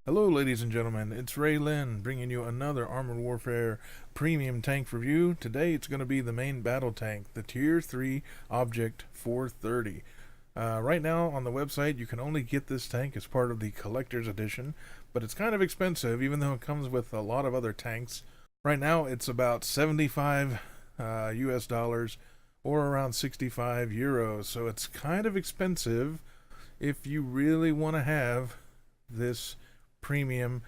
Hello, ladies and gentlemen. It's Rei-Lin bringing you another Armored Warfare Premium Tank review. Today it's going to be the main battle tank, the Tier 3 Object 430. Right now on the website, you can only get this tank as part of the Collector's Edition, but it's kind of expensive even though it comes with a lot of other tanks. Right now it's about 75 US dollars or around 65 euros, so it's kind of expensive if you really want to have this premium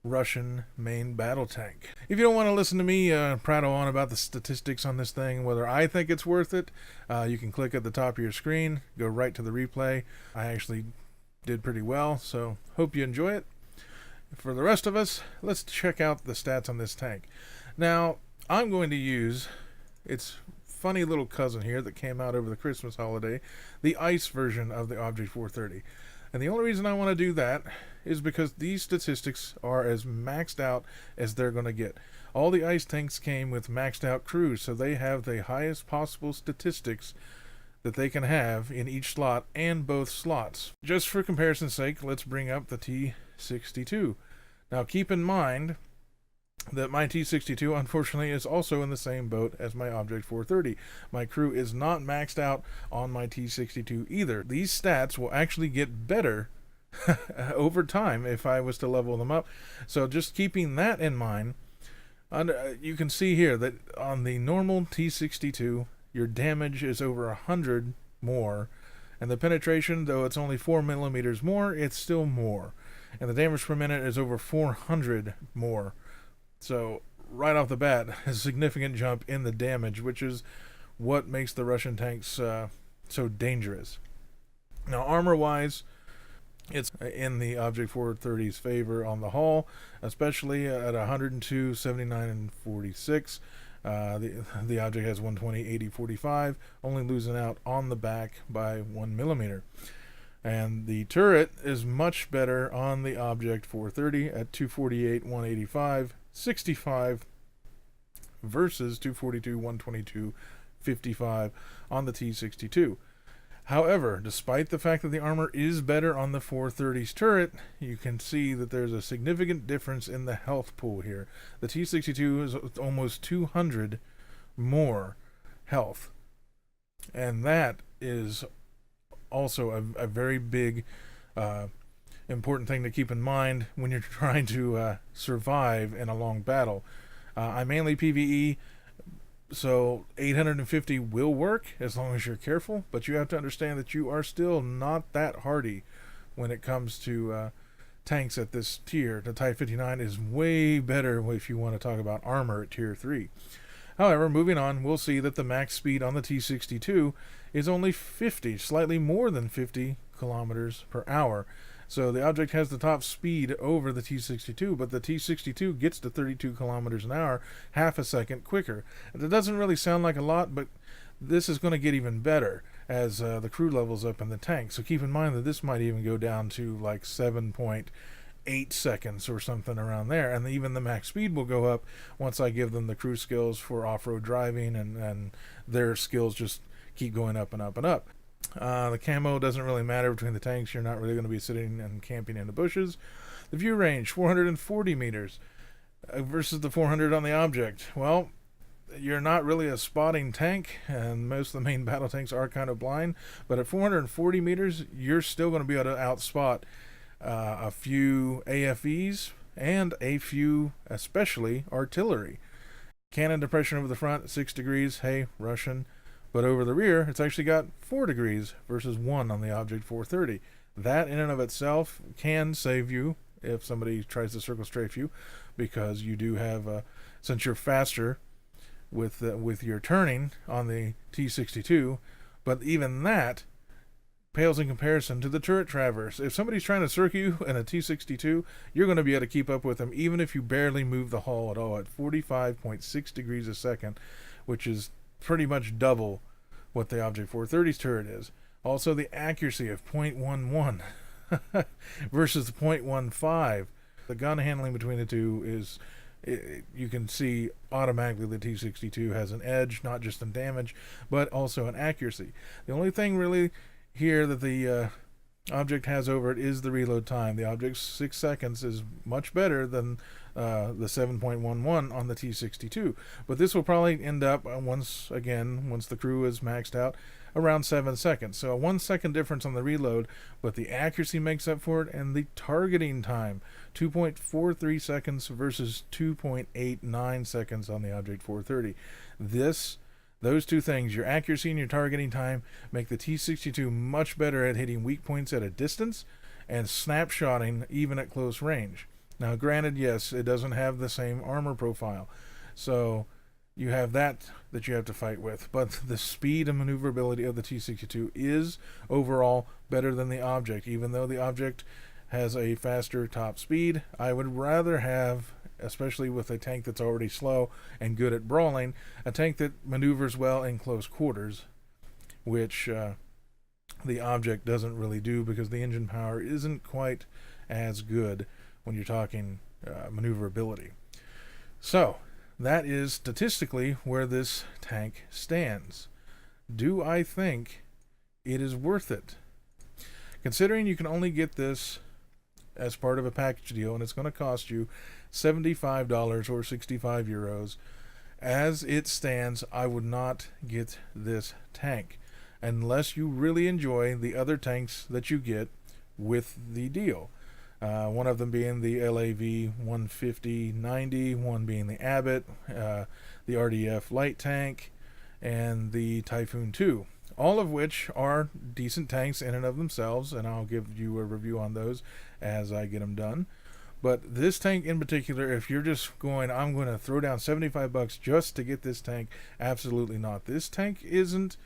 Russian main battle tank. If you don't want to listen to me prattle on about the statistics on this thing, whether I think it's worth it, you can click at the top of your screen, go right to the replay. I actually did pretty well, so hope you enjoy it. For the rest of us, let's check out the stats on this tank. Now, I'm going to use its funny little cousin here that came out over the Christmas holiday, the ice version of the Object 430. And the only reason I want to do that is because these statistics are as maxed out as they're going to get. All the ice tanks came with maxed out crews, so they have the highest possible statistics that they can have in each slot and both slots. Just for comparison's sake, let's bring up the T-62. Now keep in mind that my T-62 unfortunately is also in the same boat as my Object 430. My crew is not maxed out on my T-62 either. These stats will actually get better over time if I was to level them up. So just keeping that in mind, you can see here that on the normal T-62, your damage is over 100 more, and the penetration, though it's only 4 millimeters more, it's still more. And the damage per minute is over 400 more. So, right off the bat, a significant jump in the damage, which is what makes the Russian tanks so dangerous. Now, armor-wise, it's in the Object 430's favor on the hull, especially at 102, 79, and 46. The Object has 120, 80, 45, only losing out on the back by 1 millimeter. And the turret is much better on the Object 430 at 248, 185, 65 versus 242, 122, 55 on the T-62. However, despite the fact that the armor is better on the 430's turret, you can see that there's a significant difference in the health pool here. The T-62 is almost 200 more health, and that is also a very big important thing to keep in mind when you're trying to survive in a long battle. I mainly PvE, so 850 will work as long as you're careful, but you have to understand that you are still not that hardy when it comes to tanks at this tier. The Type 59 is way better if you want to talk about armor at tier 3. However, moving on, we'll see that the max speed on the T-62 is only 50, slightly more than 50 kilometers per hour. So the Object has the top speed over the T-62, but the T-62 gets to 32 kilometers an hour, half a second quicker. That doesn't really sound like a lot, but this is going to get even better as the crew levels up in the tank. So keep in mind that this might even go down to like 7.8 seconds or something around there, and even the max speed will go up once I give them the crew skills for off-road driving, and their skills just keep going up and up and up. The camo doesn't really matter between the tanks. You're not really going to be sitting and camping in the bushes. The view range, 440 meters versus the 400 on the Object. Well, you're not really a spotting tank, and most of the main battle tanks are kind of blind, but at 440 meters, you're still going to be able to outspot a few AFEs and a few, especially, artillery. Cannon depression over the front, 6 degrees. Hey, Russian. But over the rear, it's actually got 4 degrees versus 1 on the Object 430. That in and of itself can save you if somebody tries to circle strafe you, because you do have, since you're faster with your turning on the T-62, but even that pales in comparison to the turret traverse. If somebody's trying to circle you in a T-62, you're going to be able to keep up with them even if you barely move the hull at all at 45.6 degrees a second, which is pretty much double what the Object 430's turret is. Also, the accuracy of 0.11 versus 0.15. The gun handling between the two is, you can see automatically the T-62 has an edge, not just in damage, but also in accuracy. The only thing really here that the object has over it is the reload time. The object's 6 seconds is much better than the 7.11 on the T62. But this will probably end up, once the crew is maxed out, around 7 seconds. So a 1 second difference on the reload, but the accuracy makes up for it, and the targeting time, 2.43 seconds versus 2.89 seconds on the Object 430. Those two things, your accuracy and your targeting time, make the T62 much better at hitting weak points at a distance and snapshotting even at close range. Now, granted, yes, it doesn't have the same armor profile, so you have that you have to fight with, but the speed and maneuverability of the T62 is overall better than the Object. Even though the Object has a faster top speed, I would rather have, especially with a tank that's already slow and good at brawling, a tank that maneuvers well in close quarters, which the Object doesn't really do because the engine power isn't quite as good when you're talking maneuverability. So, that is statistically where this tank stands. Do I think it is worth it? Considering you can only get this as part of a package deal and it's going to cost you $75 or 65 euros, as it stands, I would not get this tank unless you really enjoy the other tanks that you get with the deal. One of them being the LAV 150-90, one being the Abbott, the RDF light tank, and the Typhoon 2. All of which are decent tanks in and of themselves, and I'll give you a review on those as I get them done. But this tank in particular, if you're just going, I'm going to throw down $75 just to get this tank, absolutely not. This tank isn't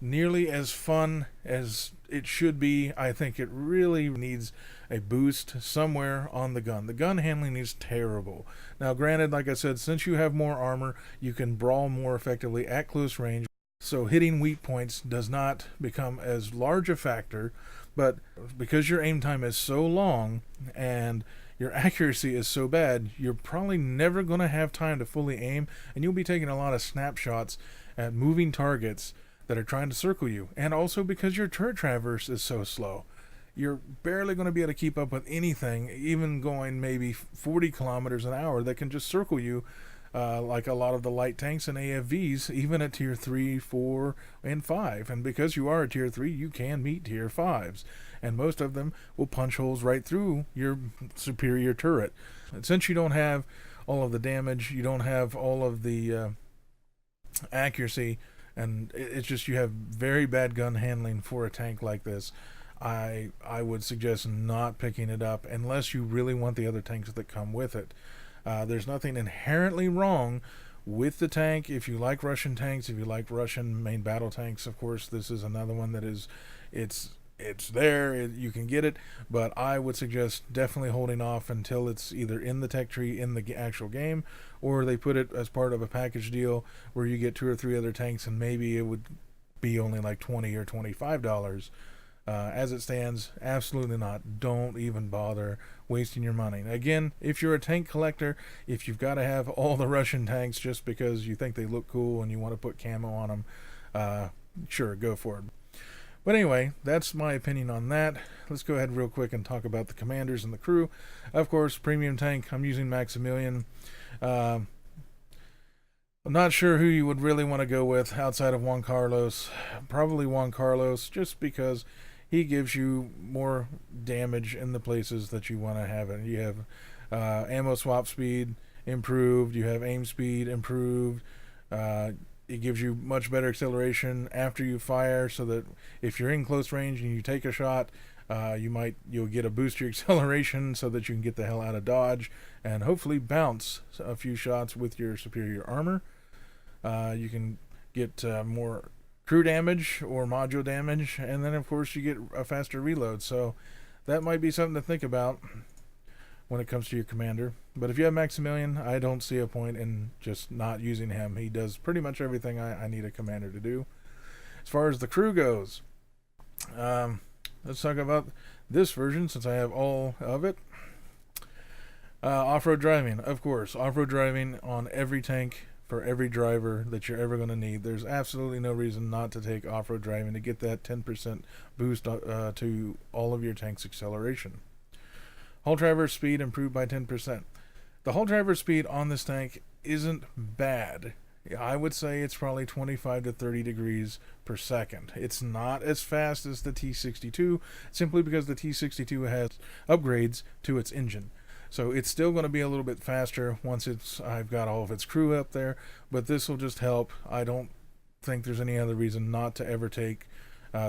nearly as fun as it should be. I think it really needs a boost somewhere on the gun. The gun handling is terrible. Now, granted, like I said, since you have more armor, you can brawl more effectively at close range. So hitting weak points does not become as large a factor, but because your aim time is so long and your accuracy is so bad, you're probably never going to have time to fully aim, and you'll be taking a lot of snapshots at moving targets that are trying to circle you. And also because your turret traverse is so slow, you're barely going to be able to keep up with anything, even going maybe 40 kilometers an hour that can just circle you, like a lot of the light tanks and AFVs, even at tier 3, 4, and 5. And because you are a tier 3, you can meet tier 5s. And most of them will punch holes right through your superior turret. And since you don't have all of the damage, you don't have all of the accuracy, and it's just you have very bad gun handling for a tank like this, I would suggest not picking it up unless you really want the other tanks that come with it. There's nothing inherently wrong with the tank. If you like Russian tanks, if you like Russian main battle tanks, of course, this is another one that is, it's there, you can get it, but I would suggest definitely holding off until it's either in the tech tree in the actual game, or they put it as part of a package deal where you get 2 or 3 other tanks, and maybe it would be only like $20 or $25. As it stands, absolutely not. Don't even bother wasting your money. Again, if you're a tank collector, if you've got to have all the Russian tanks just because you think they look cool and you want to put camo on them, sure, go for it. But anyway, that's my opinion on that. Let's go ahead real quick and talk about the commanders and the crew. Of course, premium tank, I'm using Maximilian. I'm not sure who you would really want to go with outside of Juan Carlos. Probably Juan Carlos, just because he gives you more damage in the places that you want to have it. You have ammo swap speed improved. You have aim speed improved. It gives you much better acceleration after you fire, so that if you're in close range and you take a shot, you'll get a boost to your acceleration so that you can get the hell out of dodge and hopefully bounce a few shots with your superior armor. You can get more crew damage or module damage, and then of course you get a faster reload. So that might be something to think about when it comes to your commander. But if you have Maximilian, I don't see a point in just not using him. He does pretty much everything I need a commander to do. As far as the crew goes, let's talk about this version since I have all of it. Off-road driving, of course. Off-road driving on every tank for every driver that you're ever going to need. There's absolutely no reason not to take off-road driving to get that 10% boost to all of your tank's acceleration. Hull traverse speed improved by 10%. The hull traverse speed on this tank isn't bad. I would say it's probably 25 to 30 degrees per second. It's not as fast as the T62, simply because the T62 has upgrades to its engine. So it's still going to be a little bit faster once I've got all of its crew up there, but this will just help. I don't think there's any other reason not to ever take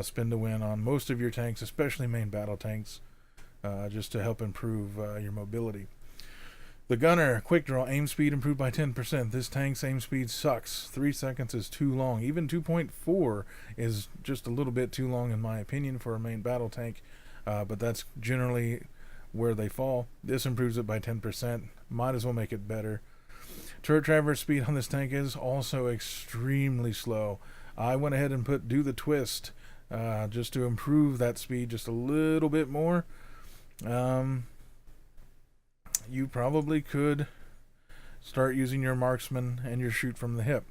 spin to win on most of your tanks, especially main battle tanks, just to help improve your mobility. The gunner quick draw aim speed improved by 10%. This tank's aim speed sucks. 3 seconds is too long. Even 2.4 is just a little bit too long in my opinion for a main battle tank, but that's generally where they fall. This improves it by 10%. Might as well make it better. Turret traverse speed on this tank is also extremely slow. I went ahead and put do the twist just to improve that speed just a little bit more. You probably could start using your marksman and your shoot from the hip.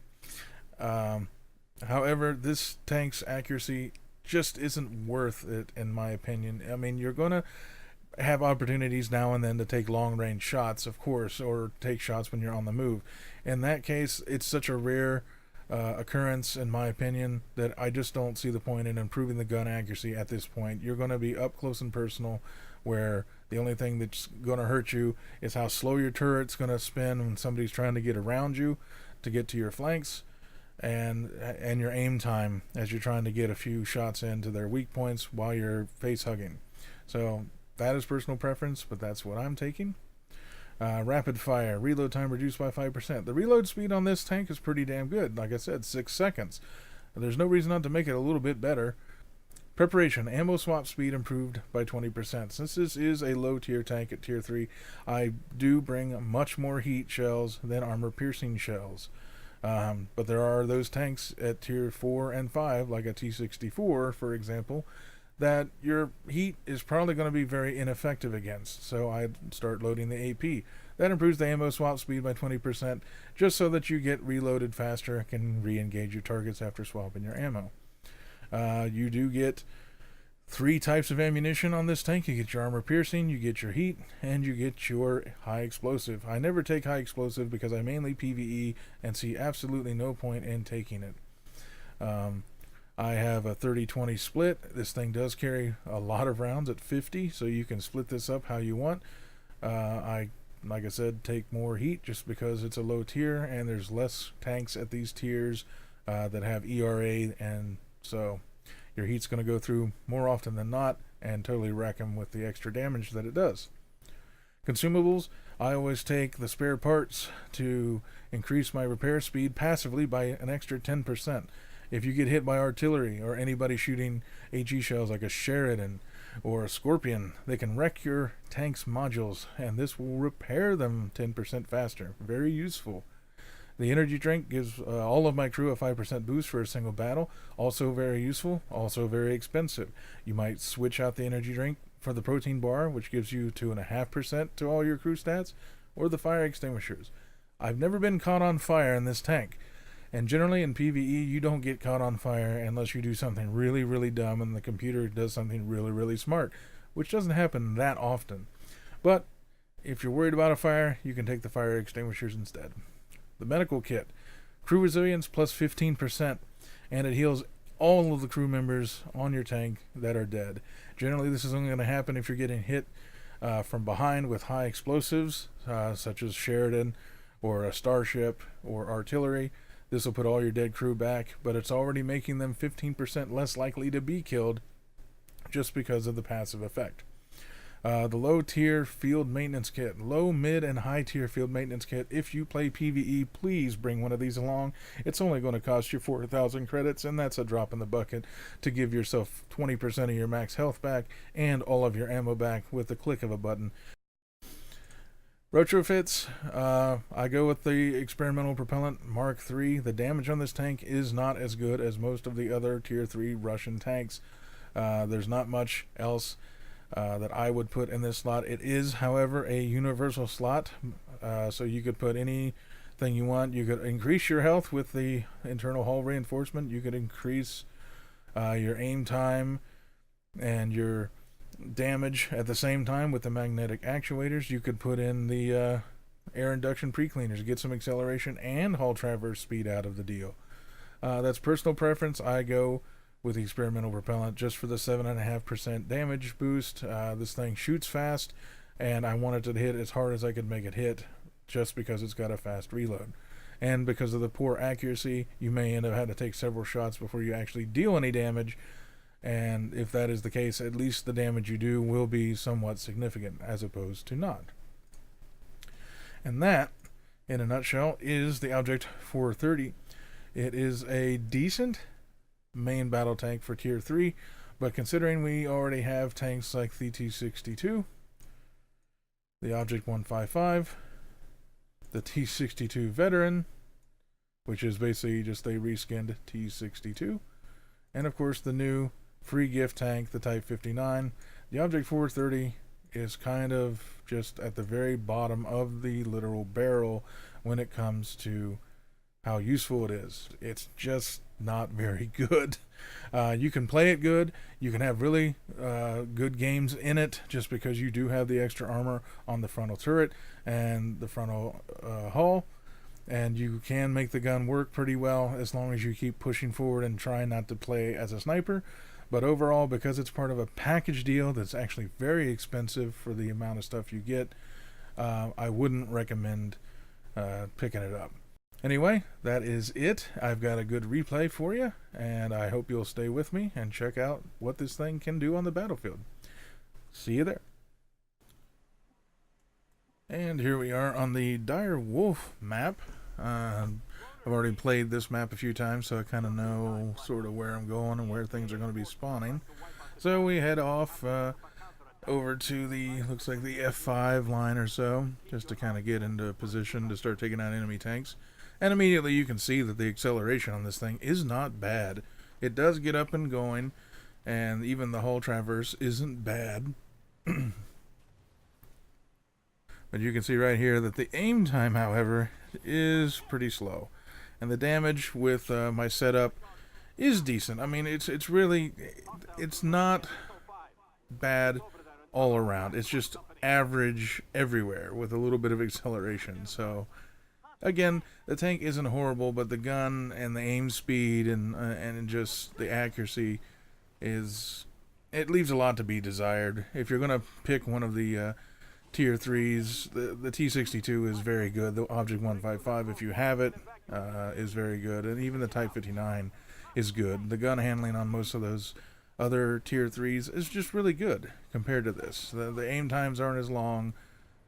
However, this tank's accuracy just isn't worth it in my opinion. I mean, you're going to have opportunities now and then to take long range shots, of course, or take shots when you're on the move. In that case, it's such a rare occurrence in my opinion that I just don't see the point in improving the gun accuracy at this point. You're going to be up close and personal, where the only thing that's going to hurt you is how slow your turret's going to spin when somebody's trying to get around you to get to your flanks, and your aim time as you're trying to get a few shots into their weak points while you're face hugging. So that is personal preference, but that's what I'm taking. Rapid fire reload time reduced by 5%. The reload speed on this tank is pretty damn good. Like I said, 6 seconds. There's no reason not to make it a little bit better. Preparation ammo swap speed improved by 20%. Since this is a low tier tank at tier 3, I do bring much more heat shells than armor piercing shells. But there are those tanks at tier 4 and 5, like a T64 for example, that your heat is probably going to be very ineffective against. So I start loading the AP. That improves the ammo swap speed by 20%, just so that you get reloaded faster and can re-engage your targets after swapping your ammo. You do get 3 types of ammunition on this tank. You get your armor piercing, you get your heat, and you get your high explosive. I never take high explosive because I mainly PvE and see absolutely no point in taking it. I have a 30-20 split. This thing does carry a lot of rounds at 50, so you can split this up how you want. Like I said, take more heat just because it's a low tier and there's less tanks at these tiers that have ERA, and so your heat's going to go through more often than not and totally wreck them with the extra damage that it does. Consumables, I always take the spare parts to increase my repair speed passively by an extra 10%. If you get hit by artillery or anybody shooting HE shells like a Sheridan or a Scorpion, they can wreck your tank's modules, and this will repair them 10% faster. Very useful. The energy drink gives all of my crew a 5% boost for a single battle. Also very useful, also very expensive. You might switch out the energy drink for the protein bar, which gives you 2.5% to all your crew stats, or the fire extinguishers. I've never been caught on fire in this tank. And generally in PvE, you don't get caught on fire unless you do something really, really dumb and the computer does something really, really smart, which doesn't happen that often. But if you're worried about a fire, you can take the fire extinguishers instead. The medical kit, crew resilience plus 15%, and it heals all of the crew members on your tank that are dead. Generally, this is only going to happen if you're getting hit from behind with high explosives, such as Sheridan or a starship or artillery. This will put all your dead crew back, but it's already making them 15% less likely to be killed just because of the passive effect. The low tier field maintenance kit. Low, mid, and high tier field maintenance kit. If you play PvE, please bring one of these along. It's only going to cost you 4,000 credits, and that's a drop in the bucket to give yourself 20% of your max health back and all of your ammo back with the click of a button. Retrofits, I go with the experimental propellant Mark III. The damage on this tank is not as good as most of the other tier 3 Russian tanks. There's not much else that I would put in this slot. It is, however, a universal slot, so you could put any thing you want. You could increase your health with the internal hull reinforcement. You could increase your aim time and your damage at the same time with the magnetic actuators. You could put in the air induction pre-cleaners to get some acceleration and hull traverse speed out of the deal. That's personal preference. I go with the experimental propellant just for the 7.5% damage boost. This thing shoots fast, and I wanted to hit as hard as I could make it hit just because it's got a fast reload. And because of the poor accuracy, you may end up having to take several shots before you actually deal any damage. And if that is the case, at least the damage you do will be somewhat significant as opposed to not. And that, in a nutshell, is the Object 430. It is a decent main battle tank for Tier 3, but considering we already have tanks like the T-62, the Object 155, the T-62 Veteran, which is basically just a reskinned T-62, and of course the new free gift tank, the Type 59, the Object 430 is kind of just at the very bottom of the literal barrel when it comes to how useful it is. It's just not very good. You can play it good. You can have really good games in it just because you do have the extra armor on the frontal turret and the frontal hull. And you can make the gun work pretty well as long as you keep pushing forward and try not to play as a sniper. But overall, because it's part of a package deal that's actually very expensive for the amount of stuff you get, I wouldn't recommend picking it up. Anyway, that is it. I've got a good replay for you, and I hope you'll stay with me and check out what this thing can do on the battlefield. See you there. And here we are on the Dire Wolf map. I've already played this map a few times, so I kind of know sort of where I'm going and where things are going to be spawning. So we head off over to the, looks like the F5 line or so, just to kind of get into a position to start taking out enemy tanks. And immediately you can see that the acceleration on this thing is not bad. It does get up and going, and even the hull traverse isn't bad. But you can see right here that the aim time, however, is pretty slow. And the damage with my setup is decent. I mean, it's really, it's not bad all around. It's just average everywhere with a little bit of acceleration. So again, the tank isn't horrible, but the gun and the aim speed and just the accuracy is, it leaves a lot to be desired. If you're going to pick one of the Tier 3s, the T-62 is very good. The Object 155, if you have it, is very good. And even the Type 59 is good. The gun handling on most of those other Tier 3s is just really good compared to this. The aim times aren't as long.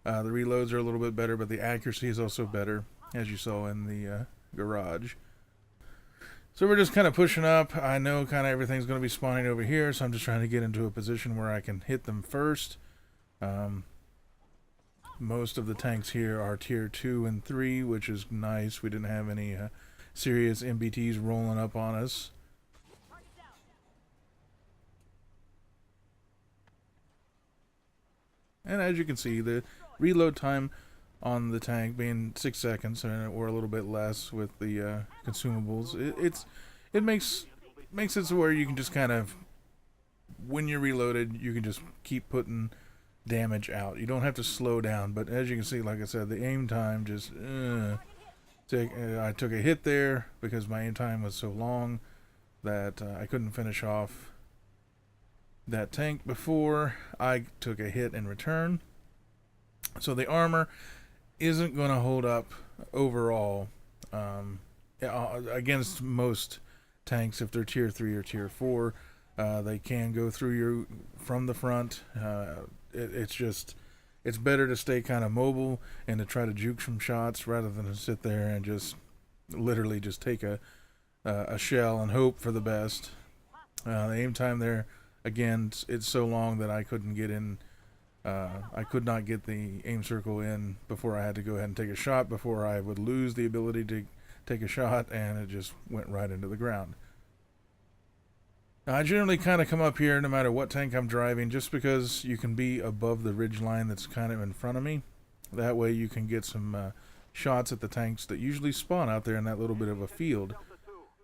The reloads are a little bit better, but the accuracy is also better, as you saw in the garage. So we're just kind of pushing up. I know kind of everything's going to be spawning over here, so I'm just trying to get into a position where I can hit them first. Most of the tanks here are Tier 2 and 3, which is nice. We didn't have any serious MBTs rolling up on us. And as you can see, the reload time on the tank being 6 seconds or a little bit less with the consumables, it makes it so where you can just kind of, when you're reloaded, you can just keep putting damage out. You don't have to slow down, but as you can see, like I said, the aim time just I took a hit there because my aim time was so long that I couldn't finish off that tank before I took a hit in return. So the armor isn't going to hold up overall against most tanks if they're Tier 3 or Tier 4. They can go through you from the front. It's better to stay kind of mobile and to try to juke some shots rather than to sit there and just literally just take a shell and hope for the best. The aim time there, again, it's so long that I couldn't get in. I could not get the aim circle in before I had to go ahead and take a shot before I would lose the ability to take a shot, and it just went right into the ground. Now, I generally kind of come up here no matter what tank I'm driving, just because you can be above the ridge line that's kind of in front of me. That way you can get some shots at the tanks that usually spawn out there in that little bit of a field.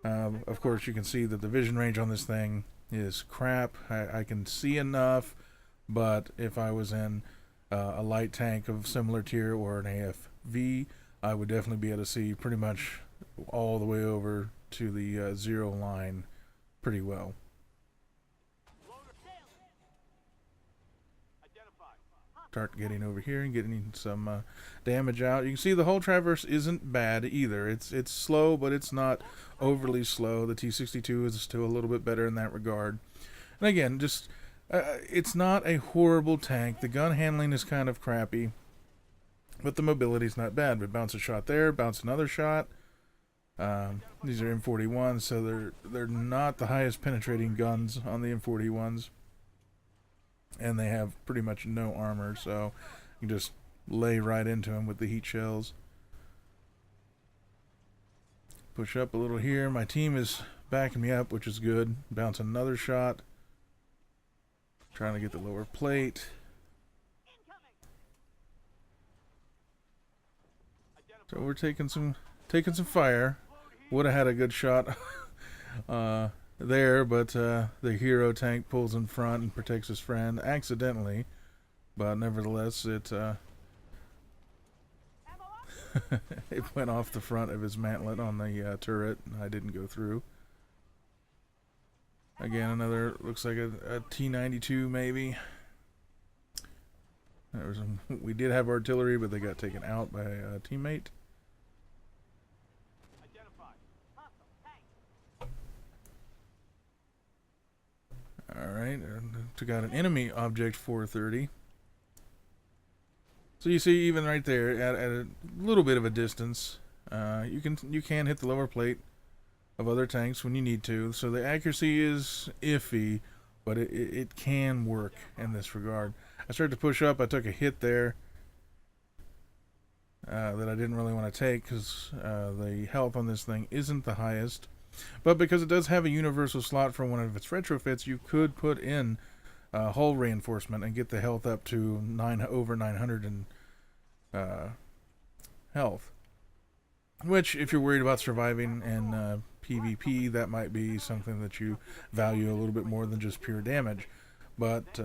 Of course, you can see that the vision range on this thing is crap. I can see enough, but if I was in a light tank of similar tier or an AFV, I would definitely be able to see pretty much all the way over to the 0 line pretty well. Start getting over here and getting some damage out. You can see the whole traverse isn't bad either. It's slow, but it's not overly slow. The T62 is still a little bit better in that regard. And again, just it's not a horrible tank. The gun handling is kind of crappy, but the mobility is not bad. We bounce a shot there, bounce another shot. These are M41s, so they're not the highest penetrating guns on the M41s. And they have pretty much no armor, so you can just lay right into them with the heat shells. Push up a little here. My team is backing me up, which is good. Bounce another shot. Trying to get the lower plate. So we're taking some fire. Would have had a good shot there, but the hero tank pulls in front and protects his friend accidentally, but nevertheless it it went off the front of his mantlet on the turret, and I didn't go through. Again, another, looks like a T92 maybe. We did have artillery, but they got taken out by a teammate. Alright, took out an enemy object 430. So you see, even right there, at a little bit of a distance, you can hit the lower plate of other tanks when you need to. So the accuracy is iffy, but it can work in this regard. I started to push up. I took a hit there that I didn't really want to take because the health on this thing isn't the highest. But because it does have a universal slot for one of its retrofits, you could put in hull reinforcement and get the health up to over 900 in health. Which, if you're worried about surviving in PvP, that might be something that you value a little bit more than just pure damage. But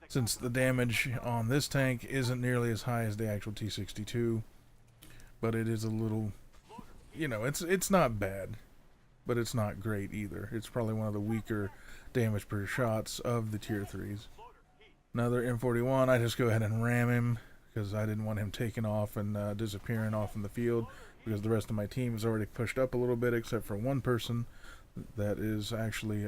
since the damage on this tank isn't nearly as high as the actual T62, but it is a little, you know, it's not bad. But it's not great either. It's probably one of the weaker damage per shots of the tier 3s. Another M41, I just go ahead and ram him because I didn't want him taking off and disappearing off in the field, because the rest of my team is already pushed up a little bit, except for one person that is actually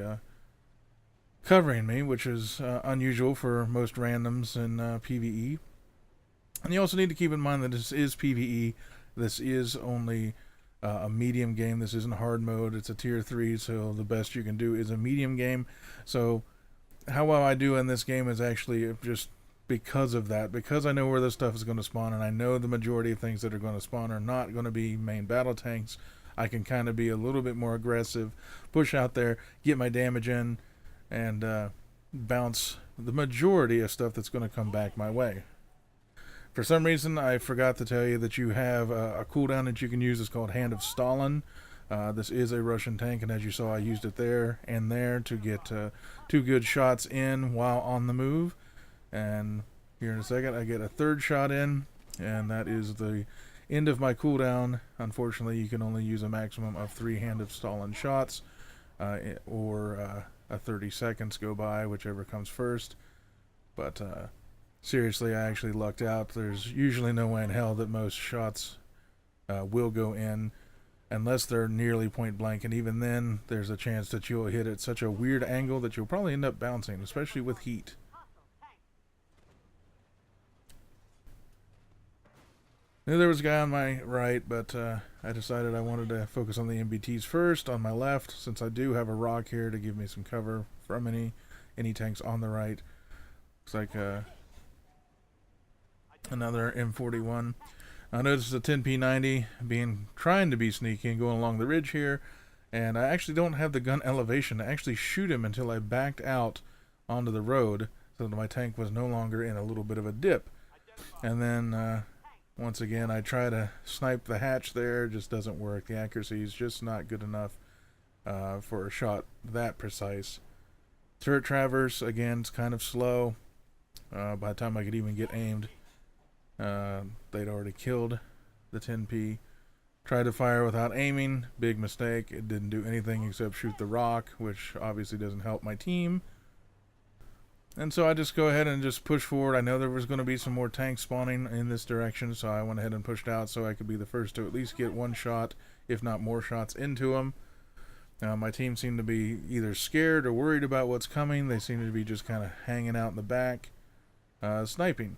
covering me, which is unusual for most randoms in PvE. And you also need to keep in mind that this is PvE. This is only a medium game. This isn't hard mode. It's a tier 3, so the best you can do is a medium game. So how well I do in this game is actually just because of that. Because I know where this stuff is going to spawn, and I know the majority of things that are going to spawn are not going to be main battle tanks, I can kind of be a little bit more aggressive, push out there, get my damage in, and bounce the majority of stuff that's going to come back my way. For some reason, I forgot to tell you that you have a cooldown that you can use. It's called Hand of Stalin. This is a Russian tank, and as you saw, I used it there and there to get 2 good shots in while on the move. And here in a second, I get a 3rd shot in, and that is the end of my cooldown. Unfortunately, you can only use a maximum of 3 Hand of Stalin shots, or 30 seconds go by, whichever comes first. But seriously, I actually lucked out. There's usually no way in hell that most shots will go in unless they're nearly point blank, and even then there's a chance that you'll hit at such a weird angle that you'll probably end up bouncing, especially with heat. Knew there was a guy on my right, but I decided I wanted to focus on the MBTs first on my left, since I do have a rock here to give me some cover from any tanks on the right. Looks like another M41. I noticed the 10P90 trying to be sneaky and going along the ridge here, and I actually don't have the gun elevation to actually shoot him until I backed out onto the road, so that my tank was no longer in a little bit of a dip. And then Once again, I try to snipe the hatch there, just doesn't work. The accuracy is just not good enough for a shot that precise. Turret traverse, again, it's kind of slow. By the time I could even get aimed, they'd already killed the 10p. Tried to fire without aiming, big mistake. It didn't do anything except shoot the rock, which obviously doesn't help my team. And so I just go ahead and just push forward. I know there was going to be some more tanks spawning in this direction, so I went ahead and pushed out so I could be the first to at least get one shot, if not more shots, into them. My team seemed to be either scared or worried about what's coming. They seemed to be just kind of hanging out in the back, sniping.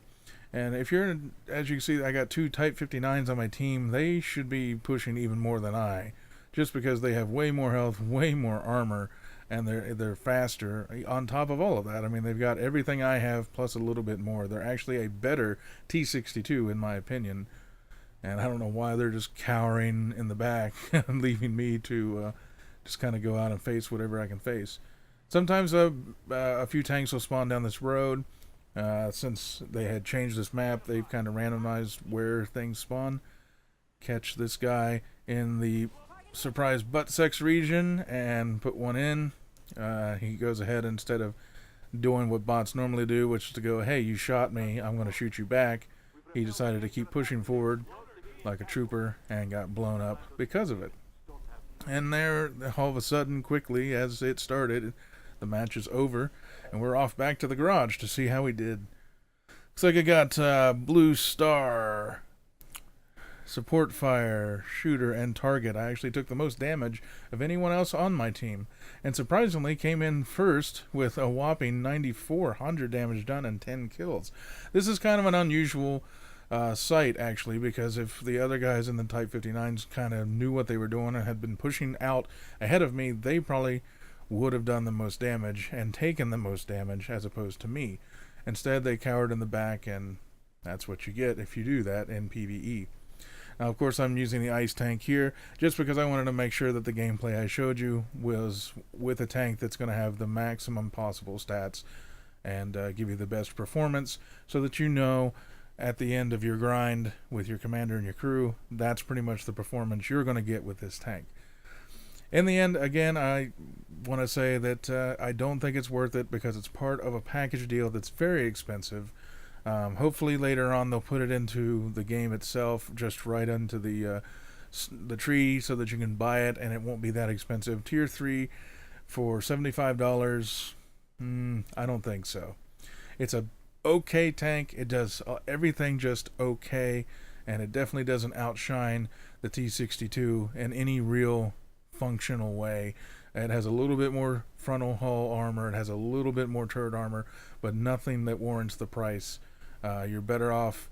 And if you're, as you can see, I got 2 Type 59s on my team. They should be pushing even more than I, just because they have way more health, way more armor, and they're faster. On top of all of that, I mean, they've got everything I have plus a little bit more. They're actually a better T62 in my opinion, and I don't know why they're just cowering in the back and leaving me to just kind of go out and face whatever I can face. Sometimes a few tanks will spawn down this road. Since they had changed this map, they've kind of randomized where things spawn. Catch this guy in the surprise butt sex region and put one in. He goes ahead, instead of doing what bots normally do, which is to go, hey, you shot me, I'm going to shoot you back. He decided to keep pushing forward like a trooper and got blown up because of it. And there, all of a sudden, quickly as it started, the match is over, and we're off back to the garage to see how we did. Looks like I got blue star, support fire, shooter, and target. I actually took the most damage of anyone else on my team, and surprisingly came in first with a whopping 9,400 damage done and 10 kills. This is kind of an unusual sight, actually, because if the other guys in the Type 59s kind of knew what they were doing and had been pushing out ahead of me, they probably would have done the most damage and taken the most damage as opposed to me. Instead, they cowered in the back, and that's what you get if you do that in PvE. Now, of course, I'm using the ice tank here just because I wanted to make sure that the gameplay I showed you was with a tank that's going to have the maximum possible stats and give you the best performance, so that you know at the end of your grind with your commander and your crew, that's pretty much the performance you're going to get with this tank. In the end, again, I want to say that I don't think it's worth it because it's part of a package deal that's very expensive. Hopefully later on they'll put it into the game itself, just right into the tree, so that you can buy it and it won't be that expensive. Tier 3 for $75, I don't think so. It's a okay tank. It does everything just okay, and it definitely doesn't outshine the T62 in any real functional way. It has a little bit more frontal hull armor, it has a little bit more turret armor, but nothing that warrants the price. You're better off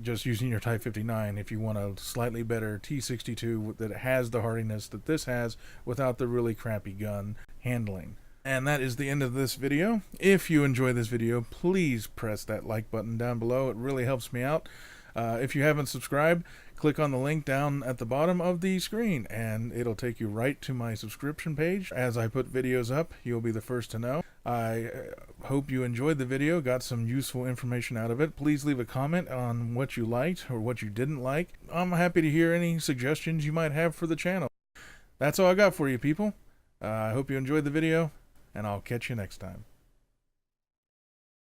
just using your Type 59 if you want a slightly better T62 that has the hardiness that this has without the really crappy gun handling. And that is the end of this video. If you enjoy this video, please press that like button down below. It really helps me out. If you haven't subscribed, click on the link down at the bottom of the screen and it'll take you right to my subscription page. As I put videos up, you'll be the first to know. I hope you enjoyed the video, got some useful information out of it. Please leave a comment on what you liked or what you didn't like. I'm happy to hear any suggestions you might have for the channel. That's all I got for you, people. I hope you enjoyed the video, and I'll catch you next time.